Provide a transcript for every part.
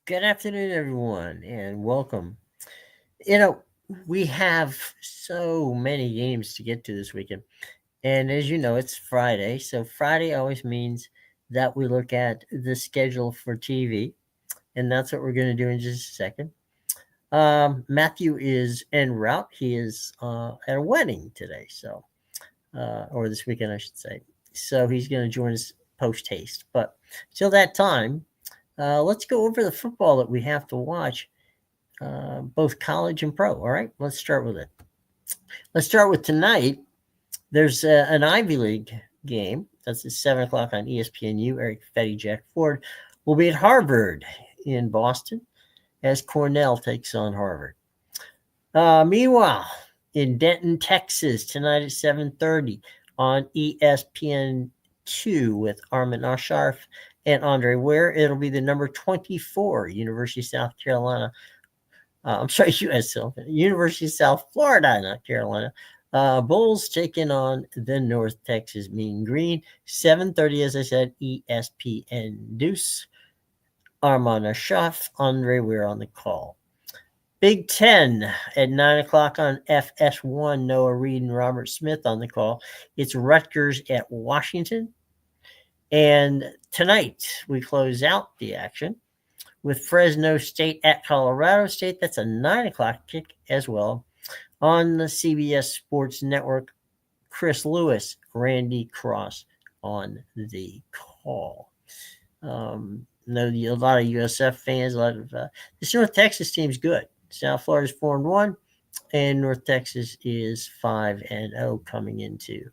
Good afternoon, everyone, and welcome. You know, we have so many games to get to this weekend. And as you know, it's Friday. So Friday always means that we look at the schedule for TV. And that's what we're going to do in just a second. Matthew is en route. He is at a wedding today. Or this weekend, I should say. So he's going to join us post haste. But till that time, let's go over the football that we have to watch, both college and pro. All right, let's start with it. Let's start with tonight. There's an Ivy League game. That's at 7 o'clock on ESPNU. Eric Fetty, Jack Ford will be at Harvard in Boston as Cornell takes on Harvard. Meanwhile, in Denton, Texas, tonight at 7:30 on ESPN2 with Armin Asharf and Andre Ware. It'll be the number 24 University of South Carolina. University of South Florida, not Carolina. Bulls taking on the North Texas Mean Green. 7:30, as I said, ESPN Deuce. Armand Asharf, Andre Ware on the call. Big Ten at 9 o'clock on FS1. Noah Reed and Robert Smith on the call. It's Rutgers at Washington. And tonight we close out the action with Fresno State at Colorado State. That's a 9 o'clock kick as well. On the CBS Sports Network, Chris Lewis, Randy Cross on the call. A lot of USF fans, this North Texas team's good. South Florida's 4-1, and North Texas is 5-0 coming into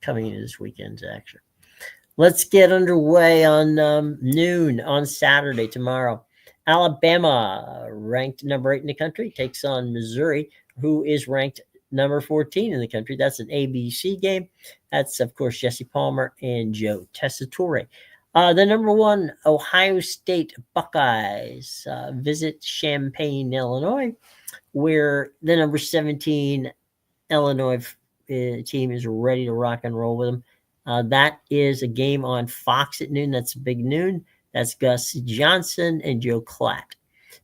this weekend's action. Let's get underway on noon on Saturday tomorrow. Alabama, ranked number 8 in the country, takes on Missouri, who is ranked number 14 in the country. That's an ABC game. That's, of course, Jesse Palmer and Joe Tessitore. The number 1 Ohio State Buckeyes visit Champaign, Illinois, where the number 17 Illinois team is ready to rock and roll with them. That is a game on Fox at noon. That's a big noon. That's Gus Johnson and Joe Klatt.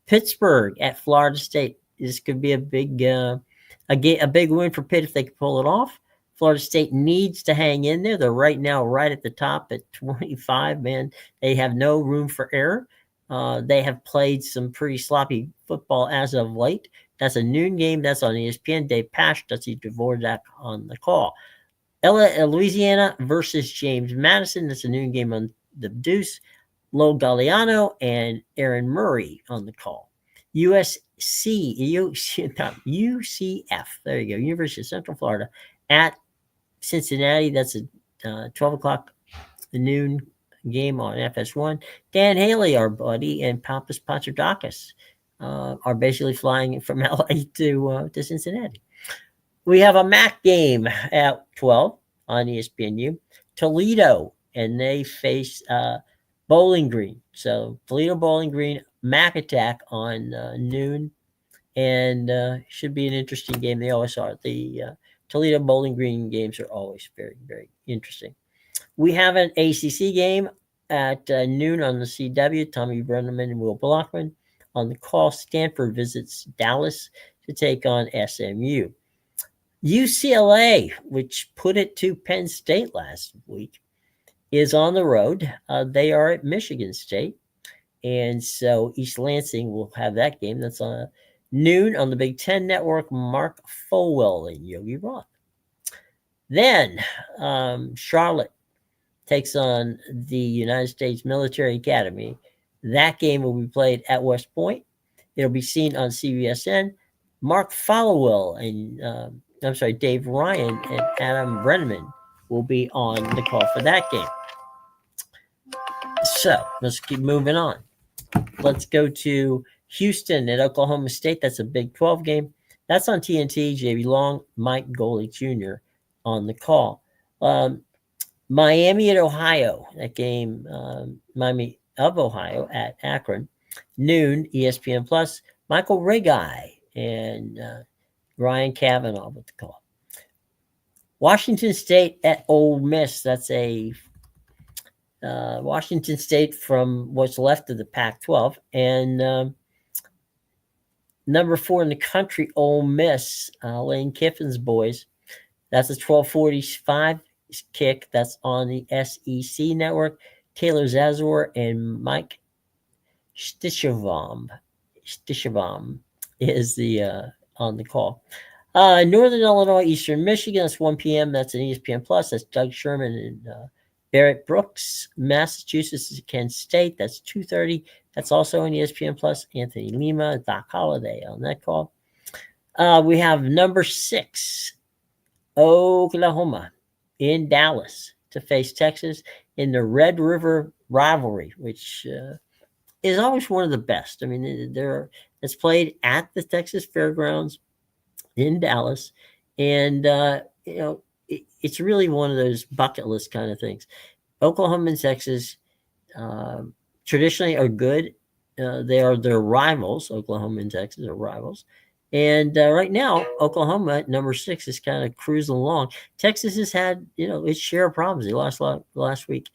Pittsburgh at Florida State. This could be a big win for Pitt if they can pull it off. Florida State needs to hang in there. They're right now right at the top at 25, man. They have no room for error. They have played some pretty sloppy football as of late. That's a noon game. That's on ESPN. Dave Pasch, Dusty Dvorak on the call. Louisiana versus James Madison. That's a noon game on the Deuce. Lo Galliano and Aaron Murray on the call. UCF. There you go. University of Central Florida at Cincinnati. That's a 12 o'clock noon game on FS1. Dan Haley, our buddy, and Pappas Patrodakis are basically flying from LA to Cincinnati. We have a MAC game at 12 on ESPNU. Toledo, and they face Bowling Green. So Toledo Bowling Green, MAC attack on noon, and should be an interesting game. They always are. The Toledo Bowling Green games are always very, very interesting. We have an ACC game at noon on the CW. Tommy Brenneman and Will Blockman on the call. Stanford visits Dallas to take on SMU. UCLA, which put it to Penn State last week, is on the road. They are at Michigan State. And so East Lansing will have that game. That's on noon on the Big Ten Network. Mark Folwell and Yogi Roth. Then Charlotte takes on the United States Military Academy. That game will be played at West Point. It'll be seen on CBSN. Mark Folwell and Dave Ryan and Adam Brenneman will be on the call for that game. So let's keep moving on. Let's go to Houston at Oklahoma State. That's a Big 12 game. That's on TNT. JB Long, Mike Golick Jr. on the call. Miami at Ohio. That game, Miami of Ohio at Akron. Noon, ESPN Plus. Michael Regai and Ryan Kavanaugh with the call. Washington State at Ole Miss. That's a Washington State from what's left of the Pac-12, and number 4 in the country, Ole Miss, Lane Kiffin's boys. That's a 12:45 kick. That's on the SEC network. Taylor Zazor and Mike Stishavam is the on the call. Northern Illinois, Eastern Michigan. That's 1 p.m. That's an ESPN Plus. That's Doug Sherman and Barrett Brooks. Massachusetts is Kent State. That's 2:30. That's also on ESPN Plus. Anthony Lima and Doc Holliday on that call. We have number 6, Oklahoma in Dallas to face Texas in the Red River rivalry, which is always one of the best. I mean, it's played at the Texas Fairgrounds in Dallas, and it's really one of those bucket list kind of things. Oklahoma and Texas traditionally are good. They're rivals. Oklahoma and Texas are rivals. And right now, Oklahoma at number 6 is kind of cruising along. Texas has had, its share of problems. They lost last week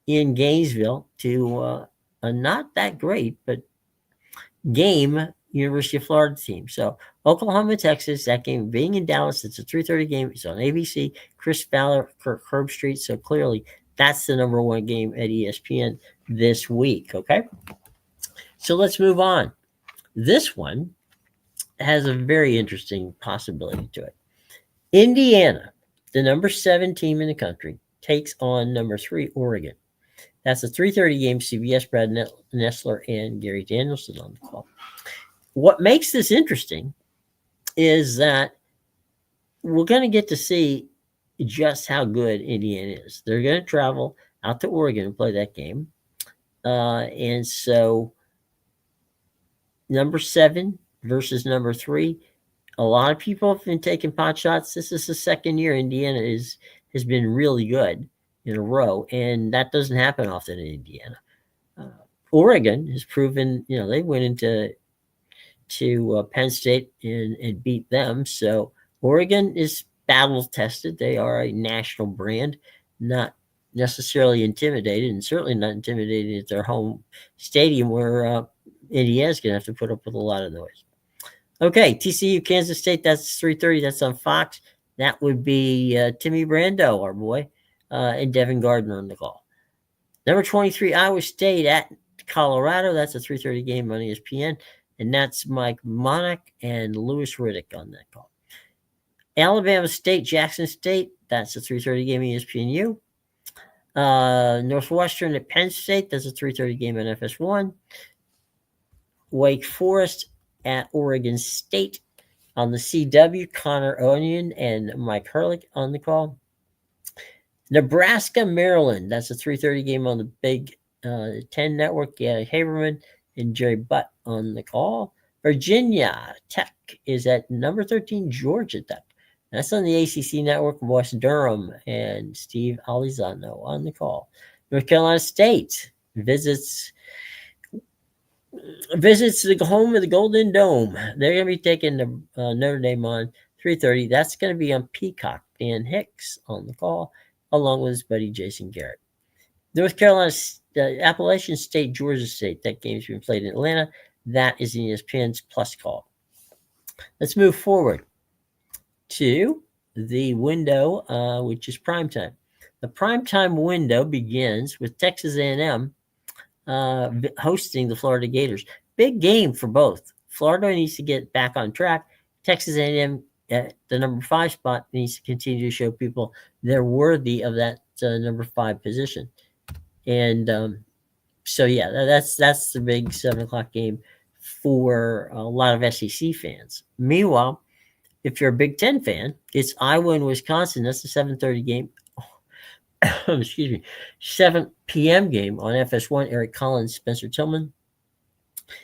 in Gainesville to a not that great, but game University of Florida team. So Oklahoma, Texas, that game being in Dallas, it's a 3:30 game. It's on ABC. Chris Fowler, Kirk Herbstreit. So clearly, that's the number 1 game at ESPN this week. Okay, so let's move on. This one has a very interesting possibility to it. Indiana, the number 7 team in the country, takes on number 3 Oregon. That's a 3:30 game. CBS, Brad Nessler and Gary Danielson on the call. What makes this interesting is that we're going to get to see just how good Indiana is. They're going to travel out to Oregon and play that game. And so number 7 versus number 3. A lot of people have been taking pot shots. This is the second year Indiana has been really good in a row, and that doesn't happen often in Indiana. Oregon has proven, they went into Penn State and beat them. So Oregon is battle tested. They are a national brand, not necessarily intimidated, and certainly not intimidated at their home stadium where Indiana's going to have to put up with a lot of noise. Okay, TCU, Kansas State, that's 3:30. That's on Fox. That would be Timmy Brando, our boy, and Devin Gardner on the call. Number 23, Iowa State at Colorado. That's a 3:30 game on ESPN. And that's Mike Monach and Louis Riddick on that call. Alabama State, Jackson State. That's a 3:30 game ESPNU. Northwestern at Penn State. That's a 3:30 game on FS1. Wake Forest at Oregon State on the CW. Connor Onion and Mike Hurlick on the call. Nebraska, Maryland. That's a 3:30 game on the Big 10 network. Yeah, Haberman and Jerry Butt on the call. Virginia Tech is at number 13, Georgia Tech. That's on the ACC network. West Durham and Steve Alizano on the call. North Carolina State visits the home of the Golden Dome. They're going to be taking the Notre Dame on 3:30. That's going to be on Peacock. Dan Hicks on the call, along with his buddy Jason Garrett. North Carolina, Appalachian State, Georgia State. That game's been played in Atlanta. That is in ESPN's Plus call. Let's move forward to the window, which is primetime. The primetime window begins with Texas A&M hosting the Florida Gators. Big game for both. Florida needs to get back on track. Texas A&M at the number 5 spot needs to continue to show people they're worthy of that number 5 position. And so, yeah, that's the big 7:00 game for a lot of SEC fans. Meanwhile, if you're a Big Ten fan, it's Iowa and Wisconsin. That's the 7:30 game. Excuse me, 7 p.m. game on FS1. Eric Collins, Spencer Tillman.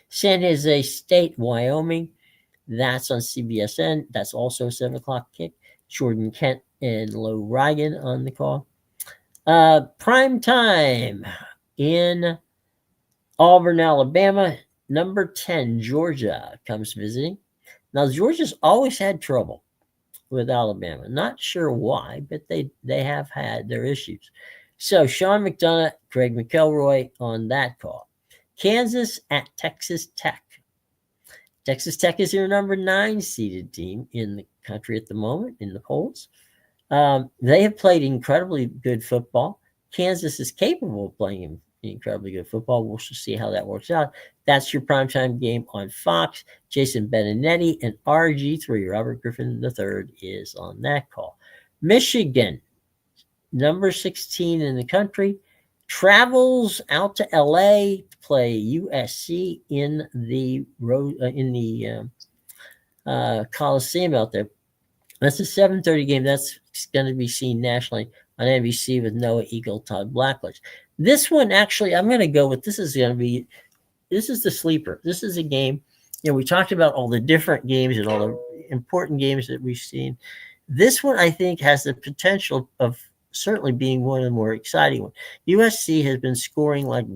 San Jose State, Wyoming. That's on CBSN. That's also a 7:00 kick. Jordan Kent and Low Reagan on the call. Prime time in Auburn, Alabama. Number 10, Georgia comes visiting. Now, Georgia's always had trouble with Alabama. Not sure why, but they have had their issues. So Sean McDonough, Greg McElroy on that call. Kansas at Texas Tech. Texas Tech is your number 9 seeded team in the country at the moment in the polls. They have played incredibly good football. Kansas is capable of playing incredibly good football. We'll see how that works out. That's your primetime game on Fox. Jason Benedetti and RG3, Robert Griffin III, is on that call. Michigan, number 16 in the country, travels out to LA to play USC in the Coliseum out there. That's a 7:30 game. That's going to be seen nationally on NBC with Noah Eagle, Todd Blackledge. This one, actually, I'm going to go with this is the sleeper. This is a game. We talked about all the different games and all the important games that we've seen. This one, I think, has the potential of certainly being one of the more exciting ones. USC has been scoring like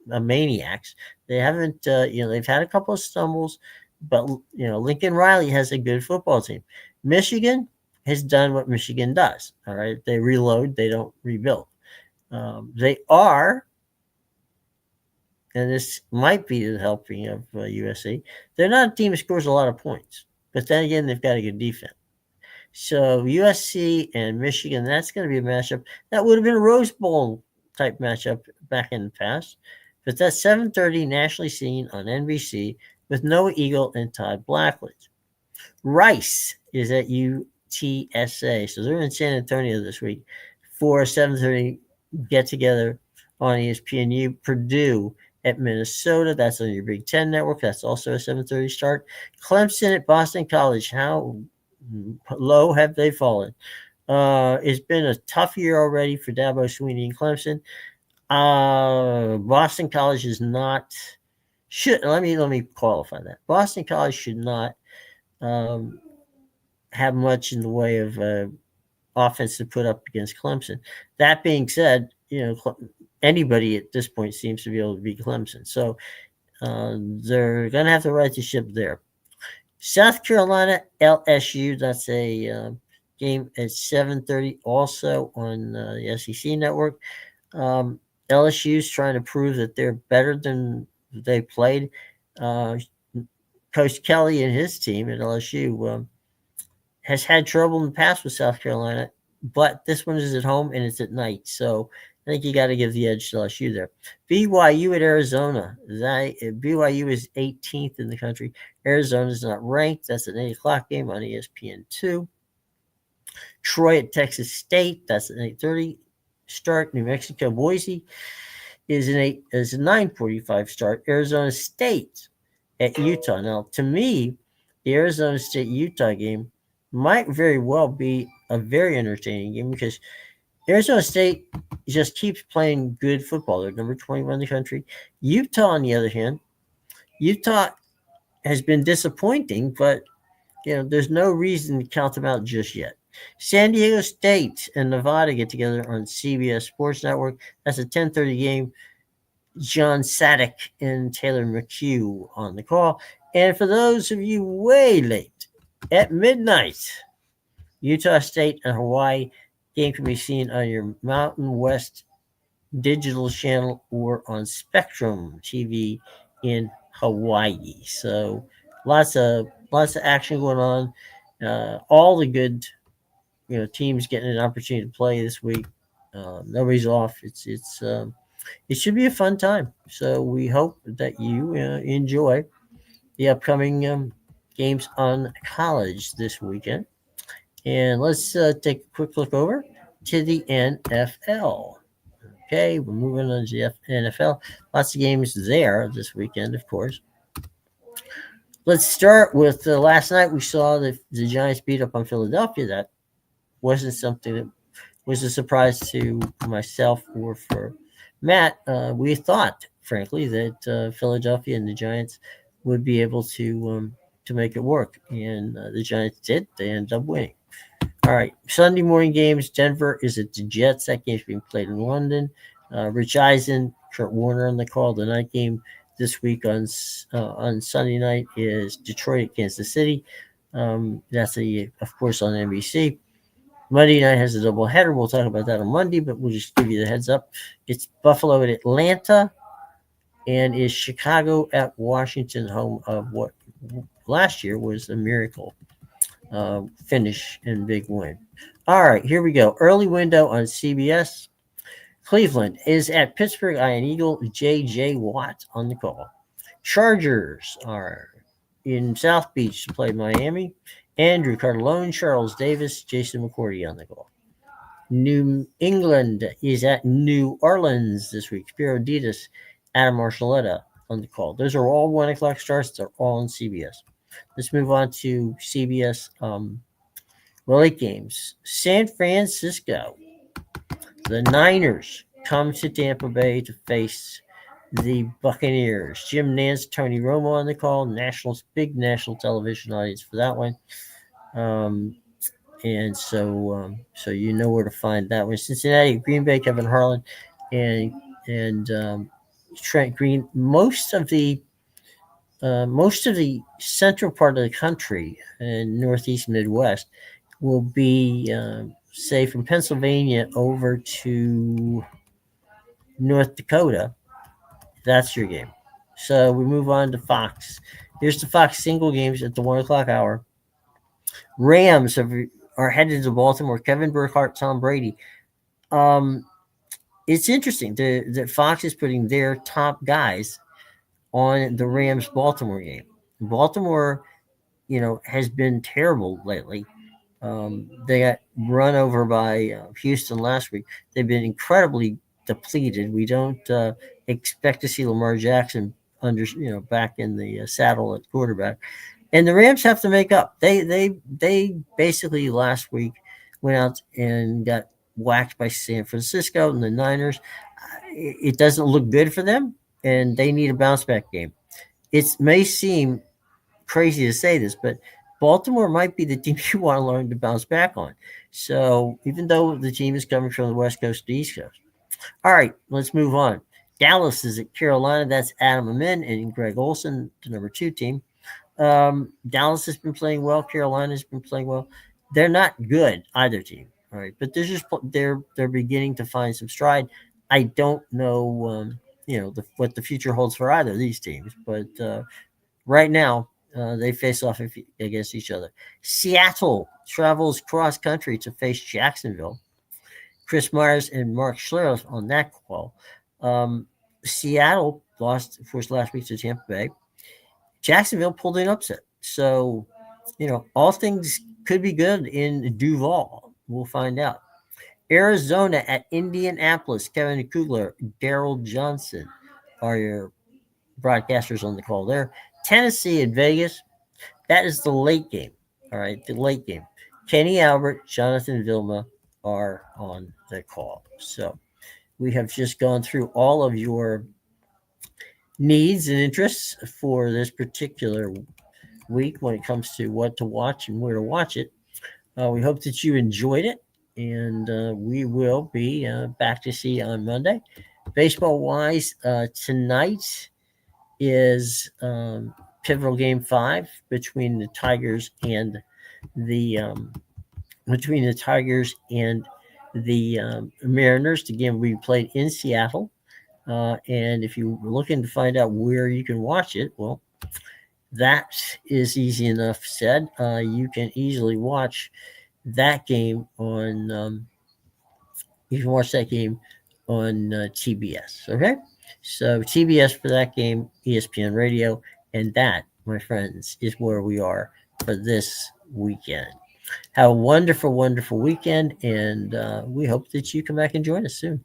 maniacs. They haven't, they've had a couple of stumbles, but Lincoln Riley has a good football team. Michigan has done what Michigan does. All right, they reload, they don't rebuild. They are, and this might be the helping of USC. They're not a team that scores a lot of points, but then again, they've got a good defense. So USC and Michigan, that's going to be a matchup that would have been a Rose Bowl type matchup back in the past. But that's 7:30 nationally seen on NBC with Noah Eagle and Todd Blackledge. Rice is at UTSA, so they're in San Antonio this week for a 7:30 get together on ESPNU. Purdue at Minnesota, that's on your Big Ten network. That's also a 7:30 start. Clemson at Boston College. How low have they fallen? It's been a tough year already for Dabo Swinney and Clemson. Boston College is not let me qualify that. Boston College should not have much in the way of offense to put up against Clemson. That being said, anybody at this point seems to be able to beat Clemson. So they're going to have to right the ship there. South Carolina, LSU, that's a game at 7:30 also on the SEC network. LSU's trying to prove that they're better than they played. Coach Kelly and his team at LSU has had trouble in the past with South Carolina, but this one is at home and it's at night. So I think you got to give the edge to LSU there. BYU at Arizona. BYU is 18th in the country. Arizona is not ranked. That's an 8 o'clock game on ESPN2. Troy at Texas State. That's an 8:30 start. New Mexico Boise is a 9:45 start. Arizona State at Utah. Now, to me, the Arizona State-Utah game might very well be a very entertaining game because Arizona State just keeps playing good football. They're number 21 in the country. Utah, on the other hand, Utah has been disappointing, but there's no reason to count them out just yet. San Diego State and Nevada get together on CBS Sports Network. That's a 10:30 game. John Sadek and Taylor McHugh on the call. And for those of you way late, at midnight, Utah State and Hawaii. Game can be seen on your Mountain West digital channel or on Spectrum TV in Hawaii. So lots of action going on. All the good teams getting an opportunity to play this week. Nobody's off. It should be a fun time. So we hope that you enjoy the upcoming games on college this weekend. And let's take a quick look over to the NFL. Okay, we're moving on to the NFL. Lots of games there this weekend, of course. Let's start with last night. We saw the Giants beat up on Philadelphia. That wasn't something that was a surprise to myself or for Matt. We thought, frankly, that Philadelphia and the Giants would be able to make it work, and the Giants did. They ended up winning. All right, Sunday morning games. Denver is at the Jets. That game's being played in London. Rich Eisen, Kurt Warner on the call. The night game this week on Sunday night is Detroit at Kansas City. That's of course on NBC. Monday night has a doubleheader. We'll talk about that on Monday, but we'll just give you the heads up. It's Buffalo at Atlanta, and is Chicago at Washington, home of what last year was a miracle finish and big win. All right, here we go. Early window on CBS. Cleveland is at Pittsburgh Iron Eagle. J.J. Watt on the call. Chargers are in South Beach to play Miami. Andrew Cardellone, Charles Davis, Jason McCourty on the call. New England is at New Orleans this week. Spiro Ditas, Adam Marshalletta on the call. Those are all 1 o'clock starts. They're all on CBS. Let's move on to CBS late games. San Francisco. The Niners come to Tampa Bay to face the Buccaneers. Jim Nance, Tony Romo on the call. Big national television audience for that one. And so you know where to find that one. Cincinnati, Green Bay, Kevin Harlan, and Trent Green. Most of the central part of the country and Northeast Midwest will be, say, from Pennsylvania over to North Dakota. That's your game. So we move on to Fox. Here's the Fox single games at the 1 o'clock hour. Rams are headed to Baltimore. Kevin Burkhardt, Tom Brady. It's interesting that Fox is putting their top guys on the Rams-Baltimore game. Baltimore, has been terrible lately. They got run over by Houston last week. They've been incredibly depleted. We don't expect to see Lamar Jackson back in the saddle at quarterback. And the Rams have to make up. They basically last week went out and got whacked by San Francisco and the Niners. It doesn't look good for them, and they need a bounce back game. It may seem crazy to say this, but Baltimore might be the team you want to learn to bounce back on. So even though the team is coming from the West Coast to the East Coast. All right, let's move on. Dallas is at Carolina. That's Adam Amin and Greg Olson, the number 2 team. Dallas has been playing well. Carolina has been playing well. They're not good, either team. All right, but they're beginning to find some stride. I don't know, what the future holds for either of these teams, but right now they face off against each other. Seattle travels cross country to face Jacksonville. Chris Myers and Mark Schlereth on that call. Seattle lost, of course, last week to Tampa Bay. Jacksonville pulled an upset. So, all things could be good in Duval. We'll find out. Arizona at Indianapolis. Kevin Kugler, Daryl Johnson are your broadcasters on the call there. Tennessee at Vegas. That is the late game. All right, the late game. Kenny Albert, Jonathan Vilma are on the call. So we have just gone through all of your needs and interests for this particular week when it comes to what to watch and where to watch it. We hope that you enjoyed it, and we will be back to see you on Monday. Baseball wise, tonight is pivotal game 5 between the Tigers and the Mariners. The game will be played in Seattle. And if you're looking to find out where you can watch it, well, that is easy enough said. You can easily watch that game on TBS. Okay, so TBS for that game, ESPN Radio, and that, my friends, is where we are for this weekend. Have a wonderful, wonderful weekend, and we hope that you come back and join us soon.